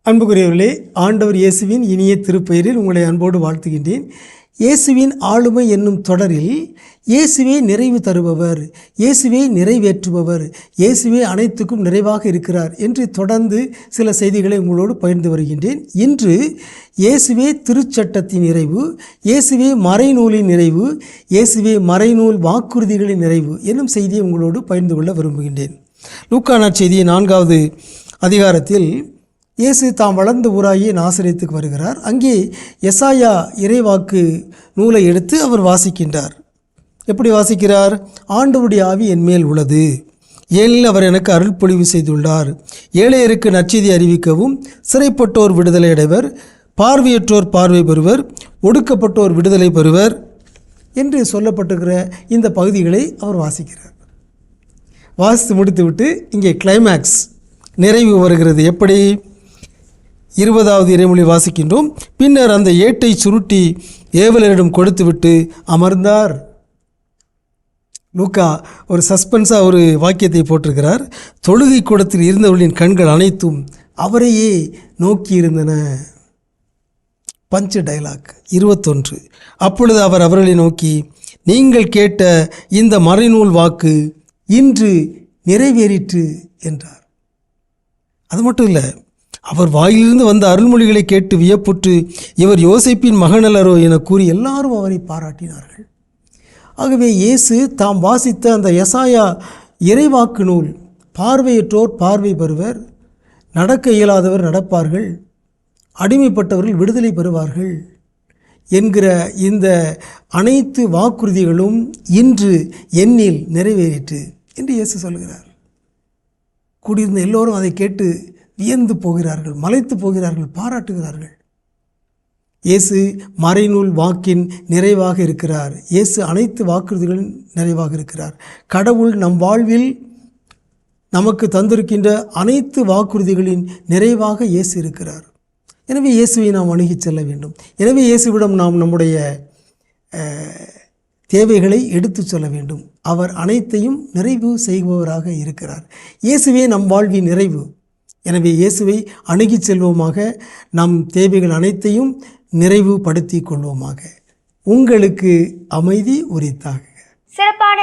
அன்புக்குரியவர்களே, ஆண்டவர் இயேசுவின் இனிய திருப்பெயரில் உங்களை அன்போடு வாழ்த்துகின்றேன். இயேசுவின் ஆளுமை என்னும் தொடரில் இயேசுவே நிறைவு தருபவர், இயேசுவே நிறைவேற்றுபவர், இயேசுவே அனைத்துக்கும் நிறைவாக இருக்கிறார் என்று தொடர்ந்து சில செய்திகளை உங்களோடு பகிர்ந்து வருகின்றேன். இன்று இயேசுவே திருச்சட்டத்தின் நிறைவு, இயேசுவே மறைநூலின் நிறைவு, இயேசுவே மறைநூல் வாக்குறுதிகளின் நிறைவு என்னும் செய்தியை உங்களோடு பகிர்ந்து கொள்ள விரும்புகின்றேன். லூக்கா நற்செய்தி 4வது அதிகாரத்தில் இயேசு தாம் வளர்ந்த ஊராகிய நாசரேத்துக்கு வருகிறார். அங்கே எசாயா இறைவாக்கு நூலை எடுத்து அவர் வாசிக்கின்றார். எப்படி வாசிக்கிறார்? ஆண்டவருடைய ஆவி என் மேல் உள்ளது, ஏனில் அவர் எனக்கு அருள் பொழிவு செய்துள்ளார். ஏழையருக்கு நற்செய்தி அறிவிக்கவும், சிறைப்பட்டோர் விடுதலை அடைவர், பார்வையற்றோர் பார்வை பெறுவர், ஒடுக்கப்பட்டோர் விடுதலை பெறுவர் என்று சொல்லப்பட்டிருக்கிற இந்த பகுதிகளை அவர் வாசிக்கிறார். வாசித்து முடித்துவிட்டு இங்கே கிளைமேக்ஸ் நிறைவு வருகிறது. எப்படி? 20வது இறைமொழி வாசிக்கின்றோம். பின்னர் அந்த ஏட்டை சுருட்டி ஏவலரிடம் கொடுத்துவிட்டு அமர்ந்தார். லூக்கா ஒரு சஸ்பென்ஸாக ஒரு வாக்கியத்தை போட்டிருக்கிறார். தொழுகை கூடத்தில் இருந்தவர்களின் கண்கள் அனைத்தும் அவரையே நோக்கி இருந்தன. Punch dialogue 21. அப்பொழுது அவர் அவர்களை நோக்கி, நீங்கள் கேட்ட இந்த மறைநூல் வாக்கு இன்று நிறைவேறிற்று என்றார். அது மட்டும் இல்லை, அவர் வாயிலிருந்து வந்த அருள்மொழிகளை கேட்டு வியப்புற்று, இவர் யோசேப்பின் மகனல்லரோ என கூறி எல்லாரும் அவரை பாராட்டினார்கள். ஆகவே இயேசு தாம் வாசித்த அந்த எசாயா இறைவாக்கு நூல், பார்வையற்றோர் பார்வை பெறுவர், நடக்க இயலாதவர் நடப்பார்கள், அடிமைப்பட்டவர்கள் விடுதலை பெறுவார்கள் என்கிற இந்த அனைத்து வாக்குறுதிகளும் இன்று என்னில் நிறைவேறிற்று என்று இயேசு சொல்கிறார். கூடியிருந்த எல்லோரும் அதை கேட்டு வியந்து போகிறார்கள், மலைத்து போகிறார்கள், பாராட்டுகிறார்கள். இயேசு மறைநூல் வாக்கின் நிறைவாக இருக்கிறார். இயேசு அனைத்து வாக்குறுதிகளின் நிறைவாக இருக்கிறார். கடவுள் நம் வாழ்வில் நமக்கு தந்திருக்கின்ற அனைத்து வாக்குறுதிகளின் நிறைவாக இயேசு இருக்கிறார். எனவே இயேசுவை நாம் அணுகிச் செல்ல வேண்டும். எனவே இயேசுவிடம் நாம் நம்முடைய தேவைகளை எடுத்து சொல்ல வேண்டும். அவர் அனைத்தையும் நிறைவு செய்பவராக இருக்கிறார். இயேசுவே நம் வாழ்வின் நிறைவு. எனவே இயேசுவை அணுகி செல்வோமாக, நம் தேவைகள் அனைத்தையும் நிறைவுபடுத்தி கொள்வோமாக. உங்களுக்கு அமைதி உரித்தாக. சிறப்பான